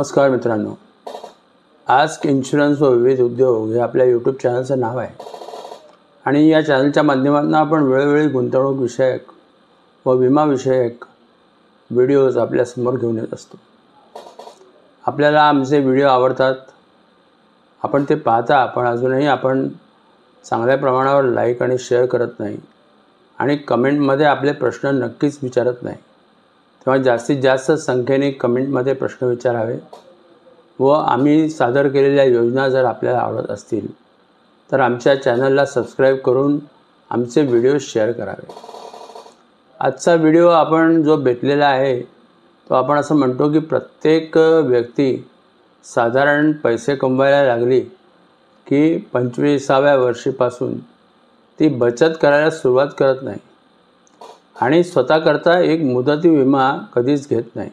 नमस्कार मित्रांनो, ask insurance व विविध उद्योग हे आपल्या यूट्यूब चॅनलचं नाव आहे आणि या चॅनलच्या माध्यमातून आपण वेळोवेळी गुंतवणूक विषयक व विमा विषयक व्हिडिओज आपल्यासमोर घेऊन येत असतो। आपल्याला आमचे व्हिडिओ आवडतात, आपण ते पाहता, पण अजूनही आपण चांगल्या प्रमाणावर लाईक आणि शेअर करत नाही आणि कमेंटमध्ये आपले प्रश्न नक्कीच विचारत नाही। तेव्हा जास्तीत जास्त संख्येने कमेंटमध्ये प्रश्न विचारावे व आम्ही सादर केलेल्या योजना जर आपल्याला आवडत असतील तर आमच्या चॅनलला सबस्क्राईब करून आमचे व्हिडिओ शेअर करावे। आजचा व्हिडिओ आपण जो भेटलेला आहे तो आपण असं म्हणतो की प्रत्येक व्यक्ती साधारण पैसे कमवायला लागली की 25व्या वर्षीपासून ती बचत करायला सुरुवात करत नाही आणि स्वतःकरता एक मुदती विमा कधीच घेत नाही।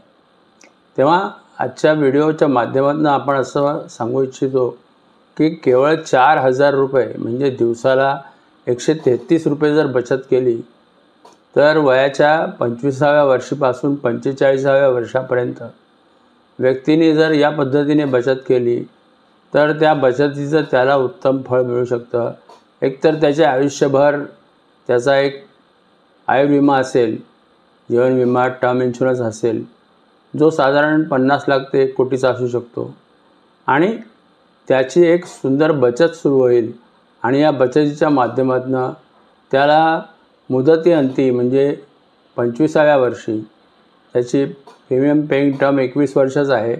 तेव्हा आजच्या व्हिडिओच्या माध्यमातून आपण असं सांगू इच्छितो की केवळ 4000 रुपये म्हणजे दिवसाला 133 रुपये जर बचत केली तर वयाच्या 25व्या वर्षीपासून 45व्या वर्षापर्यंत व्यक्तीने जर या पद्धतीने बचत केली तर त्या बचतीचं त्याला उत्तम फळ मिळू शकतं। एकतर त्याचे आयुष्यभर त्याचा एक आयुर्विमा असेल, जीवन विमा, टर्म इन्शुरन्स असेल, जो साधारण 50 लाख ते 1 कोटीचा असू शकतो आणि त्याची एक सुंदर बचत सुरू होईल आणि या बचतीच्या माध्यमातून त्याला मुदतीअंती म्हणजे 25व्या वर्षी त्याची प्रीमियम पेइंग टर्म 21 वर्षाचा आहे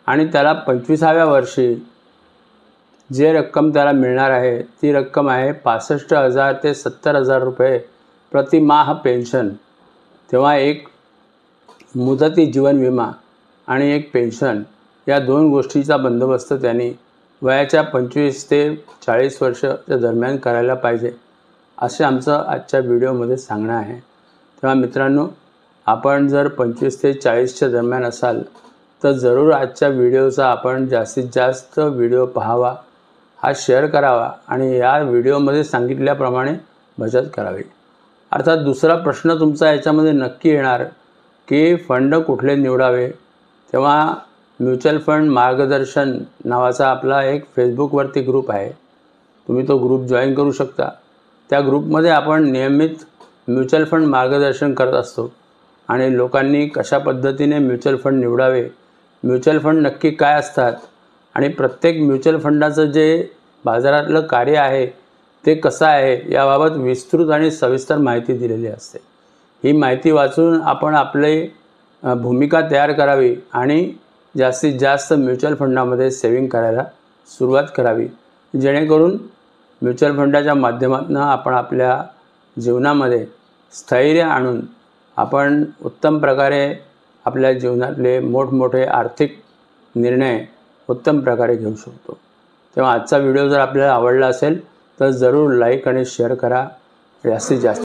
आणि त्याला 25व्या वर्षी जे रक्कम त्याला मिळणार आहे ती रक्कम आहे 65,000 ते 70,000 रुपये प्रतिमाह पेन्शन। तेव्हा एक मुदती जीवन विमा आणि एक पेन्शन या दोन गोष्टीचा बंदोबस्त त्यांनी वयाच्या 25 ते 40 वर्षाच्या दरम्यान करायला पाहिजे असे आमचं आजच्या व्हिडिओमध्ये सांगणं आहे। तेव्हा मित्रांनो, आपण जर 25 ते 40च्या दरम्यान असाल तर जरूर आजच्या व्हिडिओचा आपण जास्तीत जास्त व्हिडिओ पाहावा, हा शेअर करावा आणि या व्हिडिओमध्ये सांगितल्याप्रमाणे बचत करावी। अर्थात दुसरा प्रश्न तुमचा याच्यामध्ये नक्की येणार की फंड कुठले निवडावे। तेव्हा म्युच्युअल फंड मार्गदर्शन नावाचा आपला एक फेसबुकवरती ग्रुप आहे, तुम्ही तो ग्रुप जॉईन करू शकता। त्या ग्रुपमध्ये आपण नियमित म्युच्युअल फंड मार्गदर्शन करत असतो आणि लोकांनी कशा पद्धतीने म्युच्युअल फंड निवडावे, म्युच्युअल फंड नक्की काय असतात आणि प्रत्येक म्युच्युअल फंडाचं जे बाजारातलं कार्य आहे ते कसं आहे याबाबत विस्तृत आणि सविस्तर माहिती दिलेली असते। ही माहिती वाचून आपण आपली भूमिका तयार करावी आणि जास्तीत जास्त म्युच्युअल फंडामध्ये सेविंग करायला सुरुवात करावी, जेणेकरून म्युच्युअल फंडाच्या माध्यमातून आपण आपल्या जीवनामध्ये स्थैर्य आणून आपण उत्तम प्रकारे आपल्या जीवनातले मोठमोठे आर्थिक निर्णय उत्तम प्रकारे घेऊ शकतो। तेव्हा आजचा व्हिडिओ जर आपल्याला आवडला असेल तर जरूर लाईक आणि शेअर करा, जास्तीत जास्त